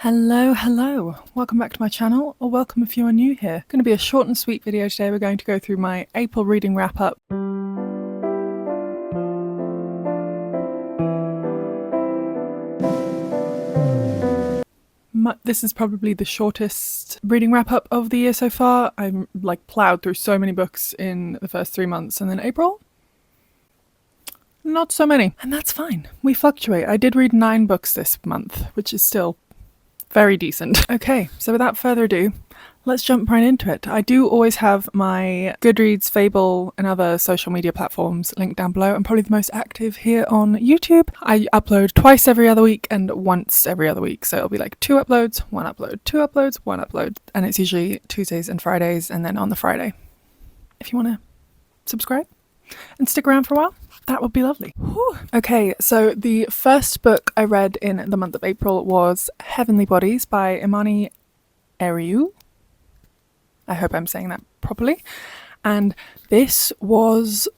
Hello. Welcome back to my channel, or welcome if you are new here. Going to be a short and sweet video today. We're going to go through my April reading wrap up. This is probably the shortest reading wrap up of the year so far. I'm plowed through so many books in the first 3 months, and then April? Not so many. And that's fine. We fluctuate. I did read 9 books this month, which is still very decent. Okay, so without further ado, let's jump right into it. I do always have my Goodreads, Fable, and other social media platforms linked down below. I'm probably the most active here on YouTube. I upload twice every other week and once every other week. So it'll be like 2 uploads, 1 upload, 2 uploads, 1 upload. And it's usually Tuesdays and Fridays, and then on the Friday. If you want to subscribe and stick around for a while, that would be lovely. Whew. Okay, so the first book I read in the month of April was Heavenly Bodies by Imani Eriu. I hope I'm saying that properly. And this was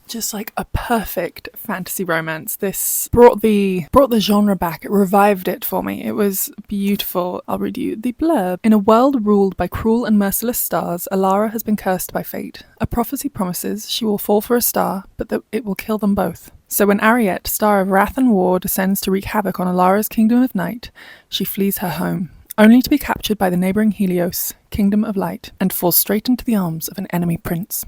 just like a perfect fantasy romance. This brought the genre back. It revived it for me. It was beautiful. I'll read you the blurb. In a world ruled by cruel and merciless stars, Alara has been cursed by fate. A prophecy promises she will fall for a star, but that it will kill them both. So when Ariette, star of wrath and war, descends to wreak havoc on Alara's kingdom of night, she flees her home, only to be captured by the neighbouring Helios, kingdom of light, and falls straight into the arms of an enemy prince.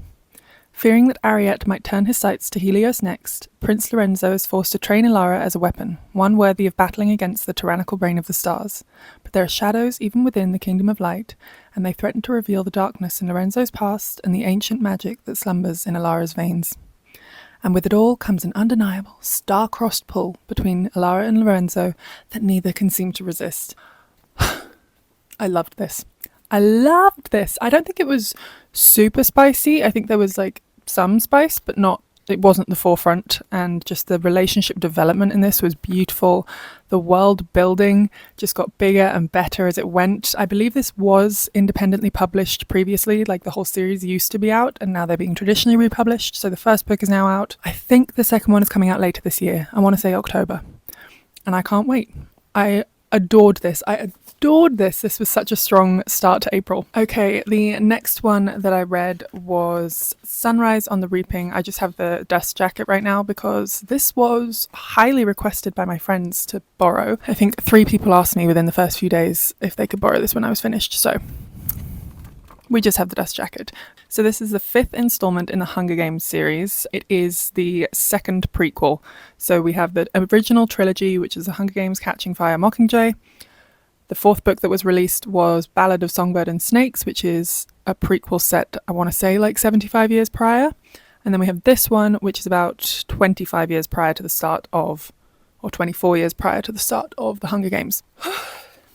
Fearing that Ariette might turn his sights to Helios next, Prince Lorenzo is forced to train Alara as a weapon, one worthy of battling against the tyrannical reign of the stars. But there are shadows even within the Kingdom of Light, and they threaten to reveal the darkness in Lorenzo's past and the ancient magic that slumbers in Alara's veins. And with it all comes an undeniable, star-crossed pull between Alara and Lorenzo that neither can seem to resist. I loved this. I don't think it was super spicy. I think there was some spice, but it wasn't the forefront, and just the relationship development in this was beautiful. The world building just got bigger and better as it went. I believe this was independently published previously, the whole series used to be out, and now they're being traditionally republished. So the first book is now out. I think the second one is coming out later this year. I want to say October. And I can't wait. I adored this. This was such a strong start to April. Okay, the next one that I read was Sunrise on the Reaping. I just have the dust jacket right now because this was highly requested by my friends to borrow. I think 3 people asked me within the first few days if they could borrow this when I was finished, so we just have the dust jacket. So this is the 5th installment in the Hunger Games series. It is the 2nd prequel. So we have the original trilogy, which is The Hunger Games, Catching Fire, Mockingjay. The 4th book that was released was Ballad of Songbird and Snakes, which is a prequel set, I want to say 75 years prior. And then we have this one, which is about 25 years prior to the start of, or 24 years prior to the start of the Hunger Games.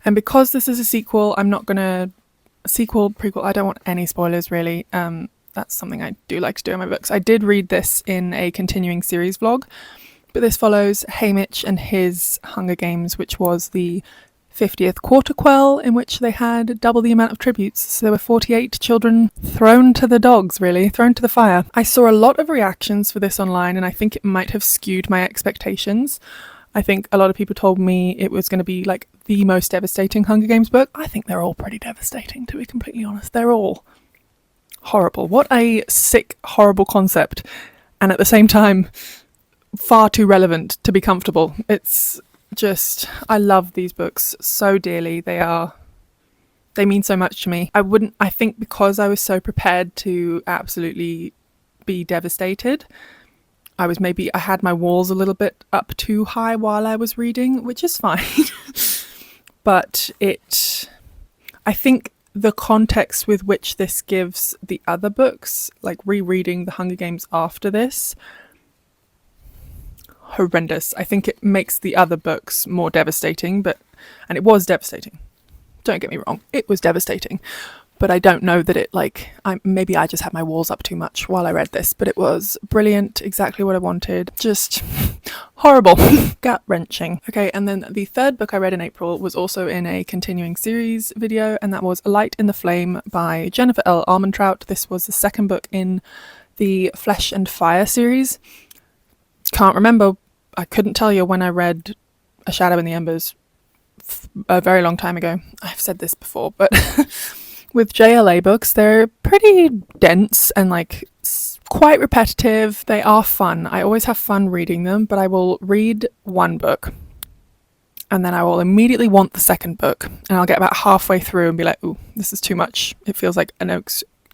And because this is a sequel, I'm not going to... prequel, I don't want any spoilers really. That's something I do like to do in my books. I did read this in a continuing series vlog, but this follows Haymitch and his Hunger Games, which was the 50th quarter quell, in which they had double the amount of tributes. So there were 48 children thrown to the dogs, really, thrown to the fire. I saw a lot of reactions for this online, and I think it might have skewed my expectations. I think a lot of people told me it was going to be the most devastating Hunger Games book. I think they're all pretty devastating, to be completely honest. They're all horrible. What a sick, horrible concept. And at the same time, far too relevant to be comfortable. It's just, I love these books so dearly. They mean so much to me. I think because I was so prepared to absolutely be devastated, I had my walls a little bit up too high while I was reading, which is fine. But I think the context with which this gives the other books, rereading The Hunger Games after this, horrendous. I think it makes the other books more devastating, and it was devastating. Don't get me wrong, it was devastating. But I don't know that it maybe I just had my walls up too much while I read this, but it was brilliant, exactly what I wanted. Just horrible, gut-wrenching. Okay, and then the 3rd book I read in April was also in a continuing series video, and that was A Light in the Flame by Jennifer L. Armentrout. This was the 2nd book in the Flesh and Fire series. Can't remember, I couldn't tell you when I read A Shadow in the Embers a very long time ago. I've said this before, but with JLA books, they're pretty dense and like quite repetitive. They are fun. I always have fun reading them, but I will read one book and then I will immediately want the second book, and I'll get about halfway through and be like, ooh, this is too much. It feels like an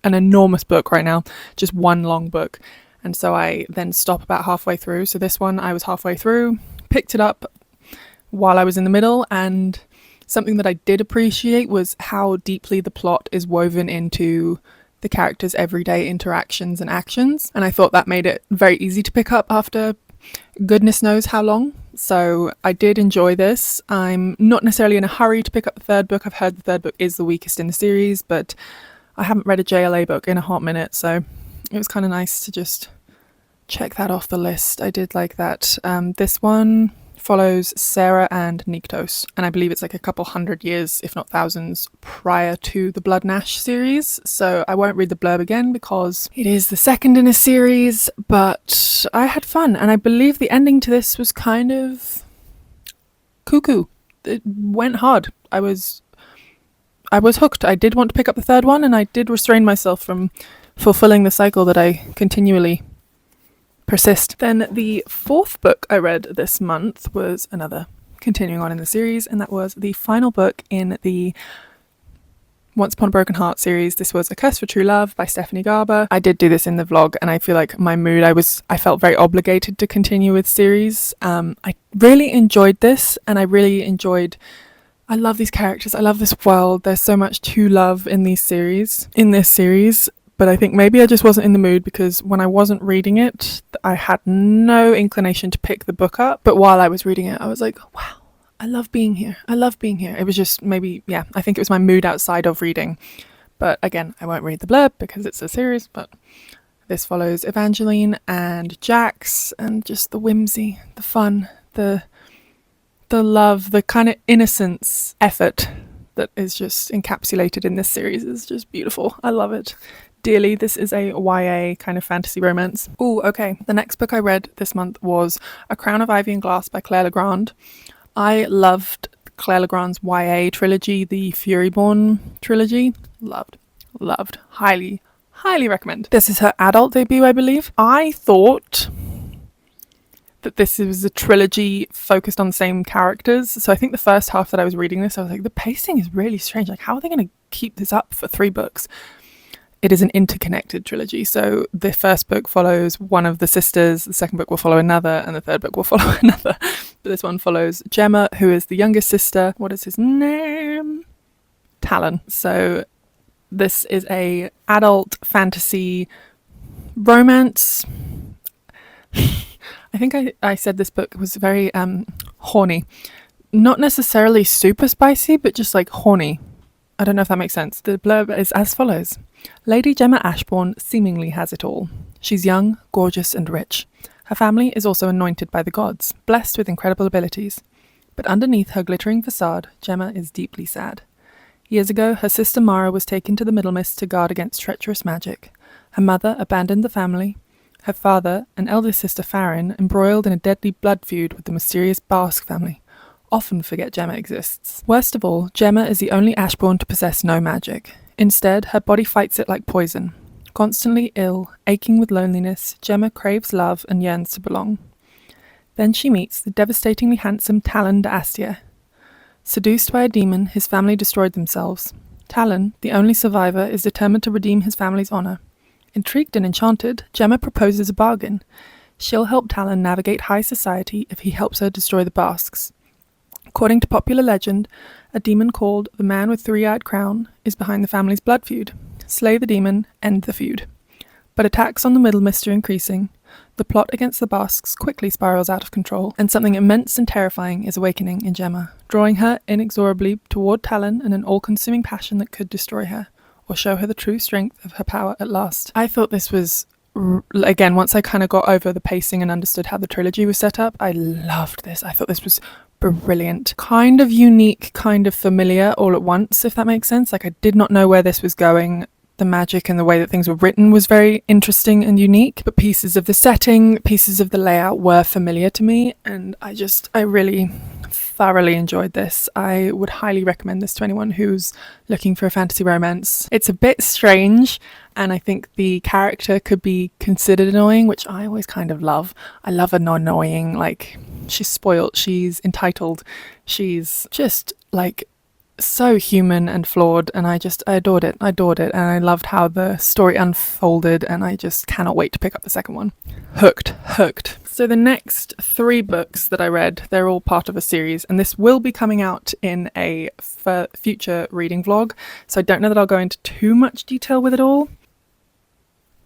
enormous book right now, just one long book. And so I then stop about halfway through. So this one, I was halfway through, picked it up while I was in the middle, and something that I did appreciate was how deeply the plot is woven into the characters' everyday interactions and actions. And I thought that made it very easy to pick up after goodness knows how long. So I did enjoy this. I'm not necessarily in a hurry to pick up the third book. I've heard the third book is the weakest in the series, but I haven't read a JLA book in a hot minute, so it was kind of nice to just check that off the list. I did like that. This one follows Sarah and Nyktos, and I believe it's like a couple hundred years, if not thousands, prior to the Blood and Ash series. So I won't read the blurb again because it is the second in a series, but I had fun, and I believe the ending to this was kind of cuckoo. It went hard. I was hooked. I did want to pick up the third one, and I did restrain myself from fulfilling the cycle that I continually persist. Then the fourth book I read this month was another continuing on in the series, and that was the final book in the Once Upon a Broken Heart series. This was A Curse for True Love by Stephanie Garber. I did do this in the vlog, and I feel like my mood, I felt very obligated to continue with series. I really enjoyed this, and I love these characters. I love this world. There's so much to love in this series. But I think maybe I just wasn't in the mood, because when I wasn't reading it, I had no inclination to pick the book up. But while I was reading it, I was like, wow, I love being here. It was just maybe, I think it was my mood outside of reading. But again, I won't read the blurb because it's a series, but this follows Evangeline and Jax, and just the whimsy, the fun, the love, the kind of innocence effort that is just encapsulated in this series is just beautiful. I love it dearly. This is a YA kind of fantasy romance. Oh, okay. The next book I read this month was A Crown of Ivy and Glass by Claire Legrand. I loved Claire Legrand's YA trilogy, the Furyborn trilogy. Loved. Highly recommend. This is her adult debut, I believe. I thought that this was a trilogy focused on the same characters. So I think the first half that I was reading this, I was like, the pacing is really strange. Like, how are they going to keep this up for 3 books? It is an interconnected trilogy. So the first book follows one of the sisters, the second book will follow another, and the third book will follow another. But this one follows Gemma, who is the youngest sister. What is his name? Talon. So this is a adult fantasy romance. I think I said this book was very horny. Not necessarily super spicy, but just like horny. I don't know if that makes sense. The blurb is as follows. Lady Gemma Ashbourne seemingly has it all. She's young, gorgeous, and rich. Her family is also anointed by the gods, blessed with incredible abilities. But underneath her glittering facade, Gemma is deeply sad. Years ago, her sister Mara was taken to the Middlemist to guard against treacherous magic. Her mother abandoned the family. Her father, and eldest sister Farron, embroiled in a deadly blood feud with the mysterious Barsk family, often forget Gemma exists. Worst of all, Gemma is the only Ashbourne to possess no magic. Instead, her body fights it like poison. Constantly ill, aching with loneliness, Gemma craves love and yearns to belong. Then she meets the devastatingly handsome Talon d'Astia. Seduced by a demon, his family destroyed themselves. Talon, the only survivor, is determined to redeem his family's honor. Intrigued and enchanted, Gemma proposes a bargain. She'll help Talon navigate high society if he helps her destroy the Barsks. According to popular legend, a demon called the Man with Three-Eyed Crown is behind the family's blood feud. Slay the demon, end the feud. But attacks on the Middlemist are increasing. The plot against the Barsks quickly spirals out of control, and something immense and terrifying is awakening in Gemma, drawing her inexorably toward Talon in an all-consuming passion that could destroy her, or show her the true strength of her power at last. I thought this was, again, once I kind of got over the pacing and understood how the trilogy was set up, I loved this. I thought this was brilliant. Kind of unique, kind of familiar all at once, if that makes sense. Like, I did not know where this was going. The magic and the way that things were written was very interesting and unique, but pieces of the setting, pieces of the layout were familiar to me, and I really thoroughly enjoyed this. I would highly recommend this to anyone who's looking for a fantasy romance. It's a bit strange, and I think the character could be considered annoying, which I always kind of love. I love an annoying, like, she's spoilt, she's entitled, she's just like so human and flawed, and I adored it, and I loved how the story unfolded, and I just cannot wait to pick up the second one. Hooked. So the next 3 books that I read, they're all part of a series, and this will be coming out in a future reading vlog, so I don't know that I'll go into too much detail with it all.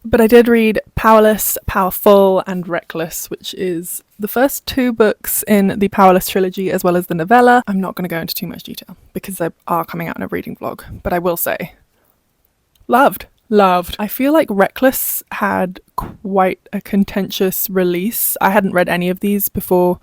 But I did read Powerless, Powerful, and Reckless, which is the first 2 books in the Powerless trilogy, as well as the novella. I'm not going to go into too much detail because they are coming out in a reading vlog, but I will say, loved. I feel like Reckless had quite a contentious release. I hadn't read any of these before.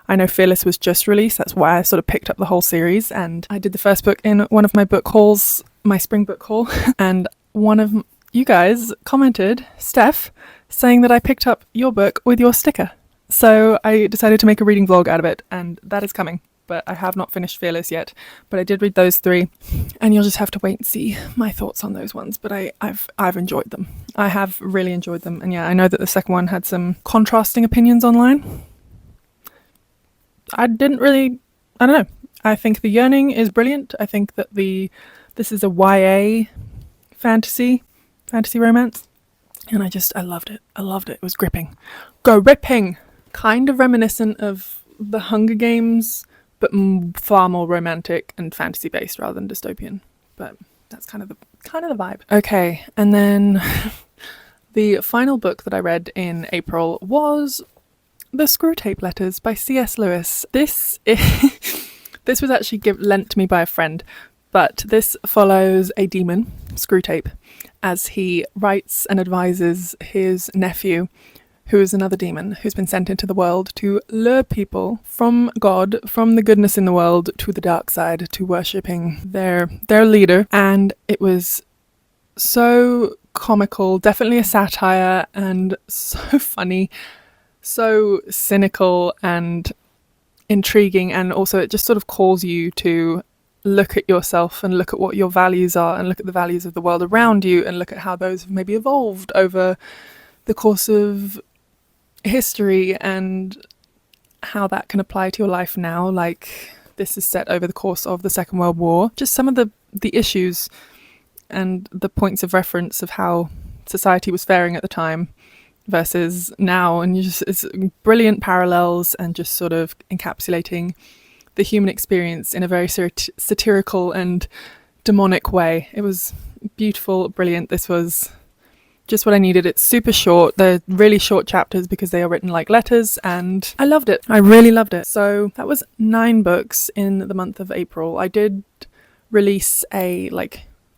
I know Fearless was just released. That's why I sort of picked up the whole series, and I did the first book in one of my book hauls, my spring book haul, and one of you guys commented, Steph, saying that I picked up your book with your sticker. So I decided to make a reading vlog out of it, and that is coming. But I have not finished Fearless yet. But I did read those 3, and you'll just have to wait and see my thoughts on those ones. But I've enjoyed them. I have really enjoyed them. And yeah, I know that the second one had some contrasting opinions online. I don't know. I think The Yearning is brilliant. I think that this is a YA fantasy romance, and I loved it. It was gripping. Kind of reminiscent of the Hunger Games, but far more romantic and fantasy based rather than dystopian. But that's kind of the vibe. Okay, and then the final book that I read in April was The Screwtape Letters by C.S. Lewis. This was actually lent to me by a friend, but this follows a demon, Screwtape, as he writes and advises his nephew, who is another demon who's been sent into the world to lure people from God, from the goodness in the world, to the dark side, to worshipping their leader. And it was so comical, definitely a satire, and so funny, so cynical and intriguing, and also it just sort of calls you to look at yourself and look at what your values are and look at the values of the world around you and look at how those have maybe evolved over the course of history and how that can apply to your life now. Like, this is set over the course of the Second World War. Just some of the issues and the points of reference of how society was faring at the time versus now, and it's brilliant parallels and just sort of encapsulating the human experience in a very satirical and demonic way. It was beautiful, brilliant. This was just what I needed. It's super short. They're really short chapters because they are written like letters, and I loved it. I really loved it. So that was 9 books in the month of April. I did release a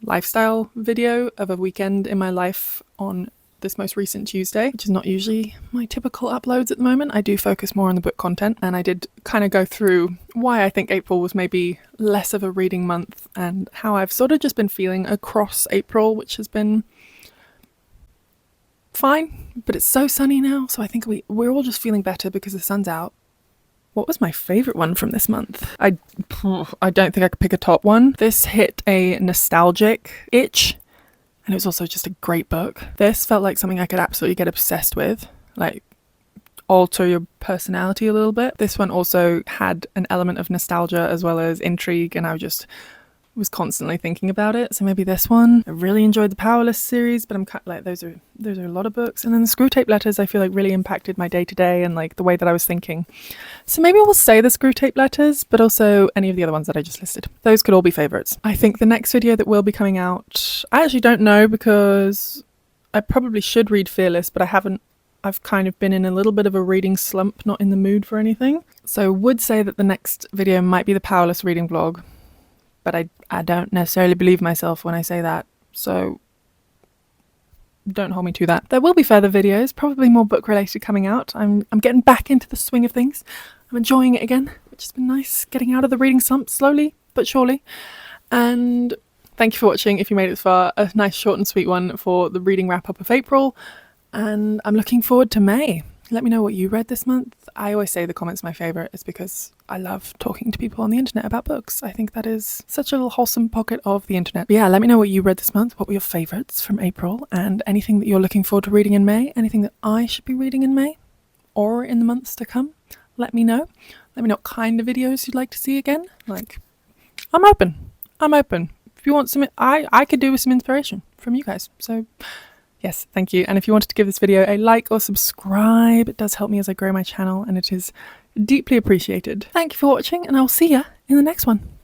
lifestyle video of a weekend in my life on this most recent Tuesday, which is not usually my typical uploads at the moment. I do focus more on the book content, and I did kind of go through why I think April was maybe less of a reading month and how I've sort of just been feeling across April, which has been fine, but it's so sunny now, so I think we're all just feeling better because the sun's out. What was my favourite one from this month? I don't think I could pick a top one. This hit a nostalgic itch, and it was also just a great book. This felt like something I could absolutely get obsessed with, like alter your personality a little bit. This one also had an element of nostalgia as well as intrigue, and I was constantly thinking about it. So maybe this one. I really enjoyed the Powerless series, but I'm kind of like, those are a lot of books. And then the Screwtape Letters, I feel like really impacted my day to day and like the way that I was thinking. So maybe we'll say the Screwtape Letters, but also any of the other ones that I just listed. Those could all be favorites. I think the next video that will be coming out, I actually don't know, because I probably should read Fearless, but I haven't. I've kind of been in a little bit of a reading slump, not in the mood for anything. So would say that the next video might be the Powerless reading vlog, but I don't necessarily believe myself when I say that, so don't hold me to that. There will be further videos, probably more book related, coming out. I'm getting back into the swing of things. I'm enjoying it again, which has been nice, getting out of the reading slump slowly but surely. And thank you for watching. If you made it this far, a nice short and sweet one for the reading wrap up of April, and I'm looking forward to May. Let me know what you read this month. I always say the comments are my favourite. It's because I love talking to people on the internet about books. I think that is such a little wholesome pocket of the internet. But yeah, let me know what you read this month. What were your favourites from April? And anything that you're looking forward to reading in May? Anything that I should be reading in May? Or in the months to come? Let me know. Let me know what kind of videos you'd like to see again. Like, I'm open. If you want some, I could do with some inspiration from you guys. So yes, thank you. And if you wanted to give this video a like or subscribe, it does help me as I grow my channel and it is deeply appreciated. Thank you for watching and I'll see ya in the next one.